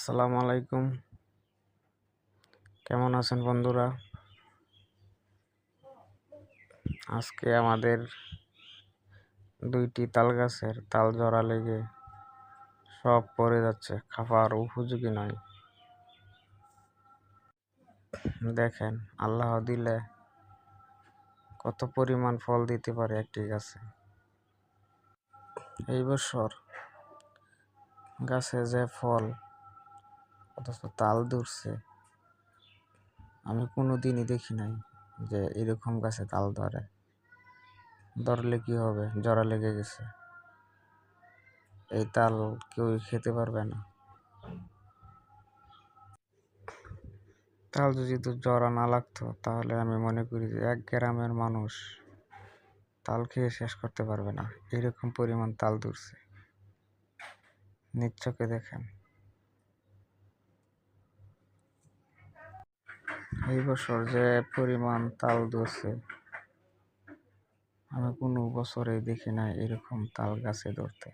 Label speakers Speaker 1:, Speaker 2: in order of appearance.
Speaker 1: আসসালামু আলাইকুম। কেমন আছেন বন্ধুরা? আজকে আমাদের দুইটি তাল গাছের তাল জোড়া লেগে সব পড়ে যাচ্ছে, খাবার উপযোগী নয়। দেখেন, আল্লাহ দিলে কত পরিমাণ ফল দিতে পারে একটি গাছে। এই বছর গাছে যে ফল, অথচ তাল ধরছে, আমি কোনোদিনই দেখি নাই যে এরকম গাছে তাল ধরলে কি হবে, জোড়া লেগে গেছে। এই তাল কেউ খেতে পারবে না। তাল যদি তো জোড়া না লাগতো, তাহলে আমি মনে করি যে 1 গ্রামের মানুষ তাল খেয়ে শেষ করতে পারবে না, এরকম পরিমাণ তাল ধরছে। নিজ চোখে দেখেন। এই বছর যে পরিমাণ তাল ধরছে, আমি কোনো বছরে দেখি না এরকম তাল গাছে ধরতে।